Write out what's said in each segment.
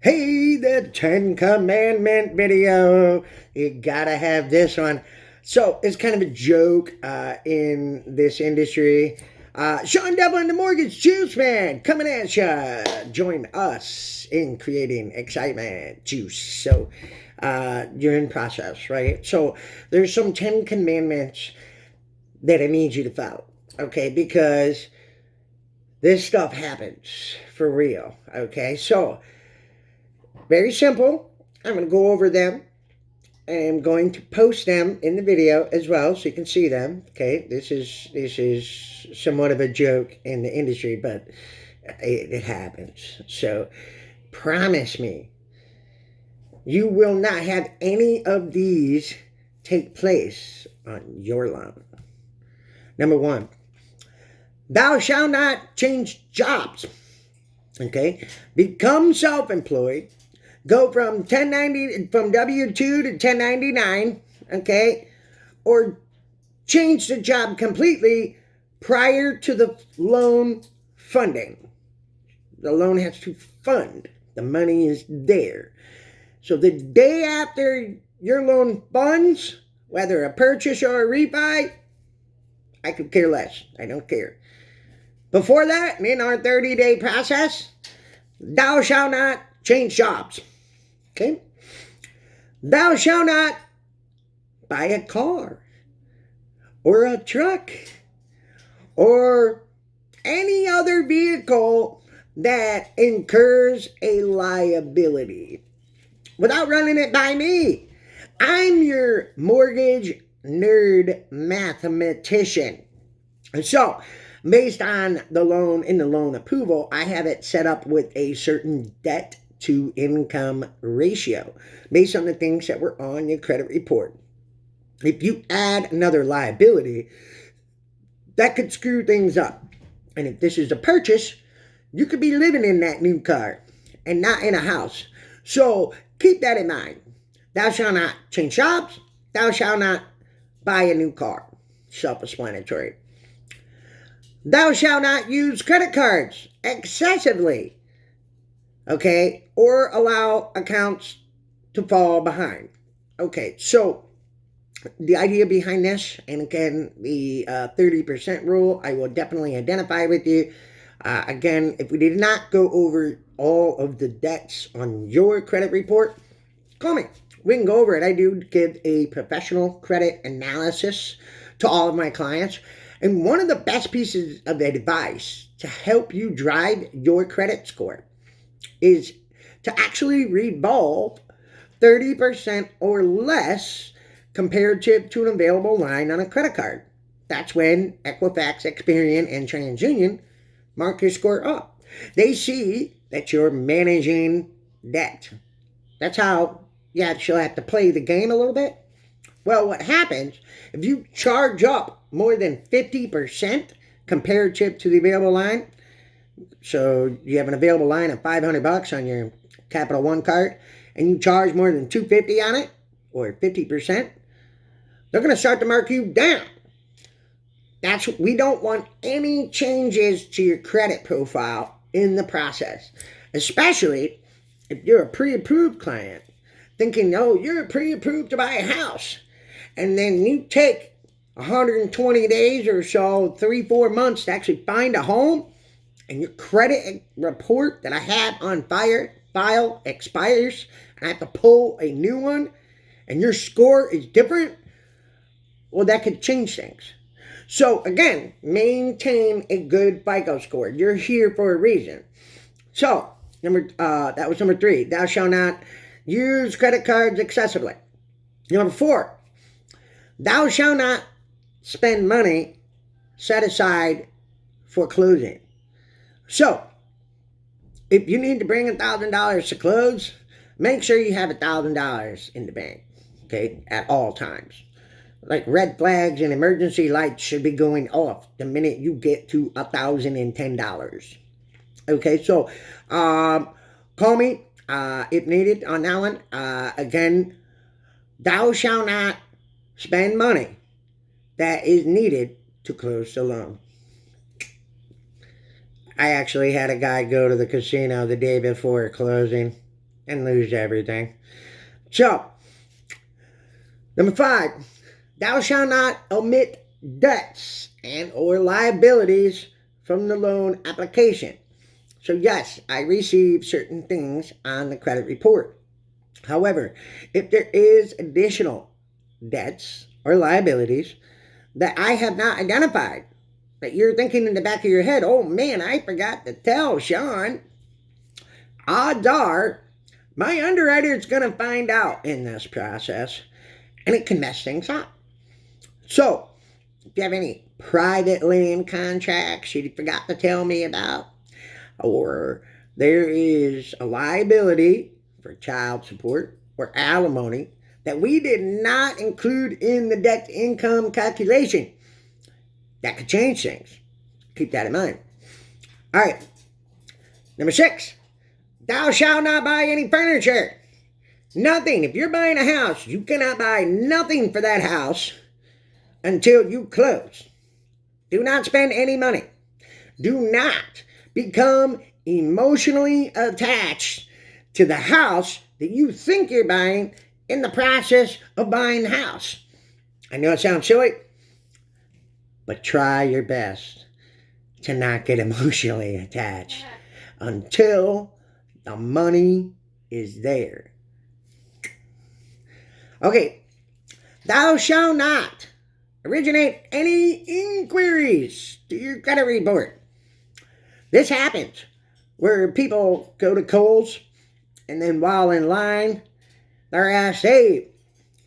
Hey, the Ten Commandment video. You gotta have this one. So it's kind of a joke in this industry. Sean Devlin, the Mortgage Juice Man, coming at ya. Join us in creating excitement, juice. So you're in process, right? So there's some 10 commandments that I need you to follow, okay? Because this stuff happens for real, okay? So very simple. I'm going to go over them. I'm going to post them in the video as well, so you can see them. Okay, this is somewhat of a joke in the industry, but it happens. So, promise me, you will not have any of these take place on your loan. Number one, thou shalt not change jobs. Okay, become self-employed. Go from W-2 to 1099, okay? Or change the job completely prior to the loan funding. The loan has to fund. The money is there. So the day after your loan funds, whether a purchase or a refi, I could care less. I don't care. Before that, in our 30-day process, thou shalt not change jobs. Okay? Thou shalt not buy a car or a truck or any other vehicle that incurs a liability without running it by me. I'm your mortgage nerd mathematician. And so, based on the loan in the loan approval, I have it set up with a certain debt to income ratio based on the things that were on your credit report. If you add another liability, that could screw things up. And if this is a purchase, you could be living in that new car and not in a house. So keep that in mind. Thou shalt not change jobs. Thou shalt not buy a new car. Self-explanatory. Thou shalt not use credit cards excessively. Okay, or allow accounts to fall behind. Okay, so the idea behind this, and again, the 30% rule, I will definitely identify with you. Again, if we did not go over all of the debts on your credit report, call me. We can go over it. I do give a professional credit analysis to all of my clients. And one of the best pieces of advice to help you drive your credit score is to actually revolve 30% or less compared to an available line on a credit card. That's when Equifax, Experian, and TransUnion mark your score up. They see that you're managing debt. That's how you actually have to play the game a little bit. Well, what happens if you charge up more than 50% compared to the available line? So you have an available line of $500 on your Capital One card, and you charge more than $250 on it, or 50%, they're going to start to mark you down. We don't want any changes to your credit profile in the process, especially if you're a pre-approved client, thinking, oh, you're pre-approved to buy a house, and then you take 120 days or so, 3-4 months to actually find a home, and your credit report that I have on file expires, and I have to pull a new one, and your score is different, well, that could change things. So again, maintain a good FICO score. You're here for a reason. So that was number 3. Thou shalt not use credit cards excessively. Number 4, thou shalt not spend money set aside for closing. So, if you need to bring $1,000 to close, make sure you have $1,000 in the bank, okay, at all times. Like red flags and emergency lights should be going off the minute you get to $1,010. Okay, so call me if needed on that one. Again, thou shalt not spend money that is needed to close the loan. I actually had a guy go to the casino the day before closing. and lose everything. So, number 5, thou shalt not omit debts and or liabilities from the loan application. So yes, I receive certain things on the credit report. However, if there is additional debts or liabilities that I have not identified, that you're thinking in the back of your head, oh man, I forgot to tell Sean, odds are my underwriter is going to find out in this process, and it can mess things up. So, if you have any private land contracts you forgot to tell me about, or there is a liability for child support or alimony that we did not include in the debt to income calculation, that could change things. Keep that in mind. All right. Number 6, thou shalt not buy any furniture. Nothing. If you're buying a house, you cannot buy nothing for that house until you close. Do not spend any money. Do not become emotionally attached to the house that you think you're buying in the process of buying the house. I know it sounds silly, but try your best to not get emotionally attached until the money is there. Okay, thou shalt not originate any inquiries to your credit report. This happens where people go to Kohl's and then while in line, they're asked, hey,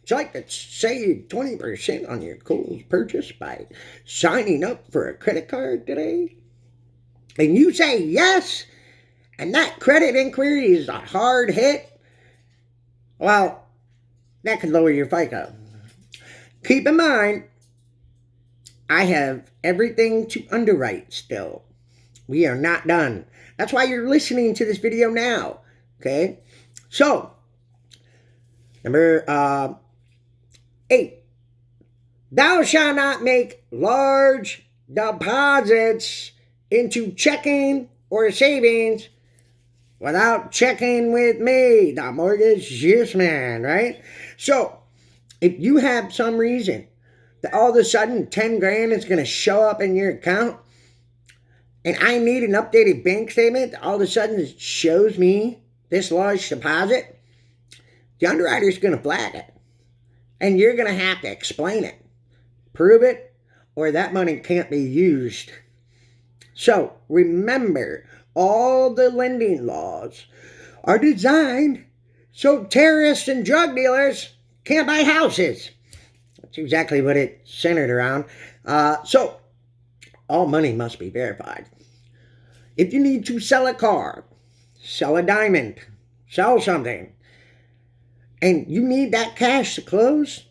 would you like to save 20% on your Kohl's purchase by signing up for a credit card today? And you say yes, and that credit inquiry is a hard hit, well, that could lower your FICO. Keep in mind, I have everything to underwrite still. We are not done. That's why you're listening to this video now. Okay? So, number 8. Thou shalt not make large deposits into checking or savings without checking with me, the mortgage yes man, right? So, if you have some reason that all of a sudden 10 grand is going to show up in your account, and I need an updated bank statement that all of a sudden it shows me this large deposit, the underwriter is going to flag it. And you're going to have to explain it, prove it, or that money can't be used. So remember, all the lending laws are designed so terrorists and drug dealers can't buy houses. That's exactly what it's centered around. So all money must be verified. If you need to sell a car, sell a diamond, sell something, and you need that cash to close,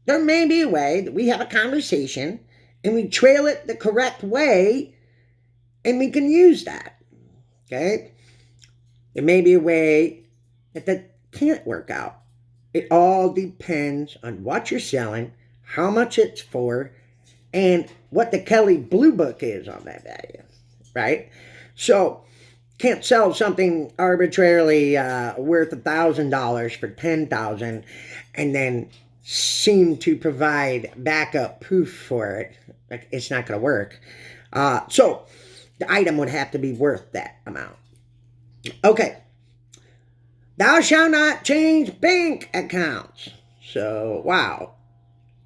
there may be a way that we have a conversation and we trail it the correct way and we can use that. Okay? There may be a way that can't work out. It all depends on what you're selling, how much it's for, and what the Kelley Blue Book is on that value, right? So, can't sell something arbitrarily worth $1,000 for $10,000 and then seem to provide backup proof for it. It's not going to work. So, the item would have to be worth that amount. Okay. Thou shalt not change bank accounts. So, wow.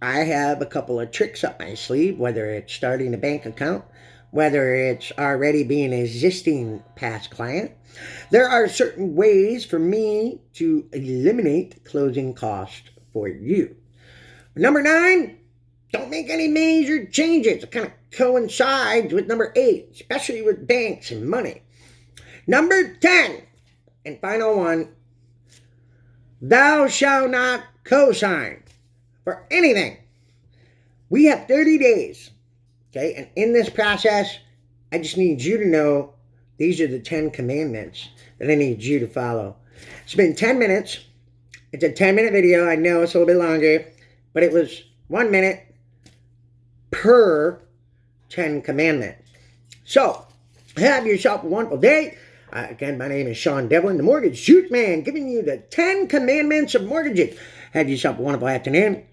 I have a couple of tricks up my sleeve, whether it's starting a bank account, whether it's already being an existing past client. There are certain ways for me to eliminate closing costs for you. Number 9, don't make any major changes. It kind of coincides with number 8, especially with banks and money. Number 10, and final one, thou shalt not co-sign for anything. We have 30 days, okay? And in this process, I just need you to know these are the 10 commandments that I need you to follow. It's been 10 minutes. It's a 10-minute video. I know it's a little bit longer, but it was 1 minute per 10 commandments. So, have yourself a wonderful day. Again, my name is Sean Devlin, the Mortgage Juice Man, giving you the 10 Commandments of Mortgaging. Have yourself a wonderful afternoon.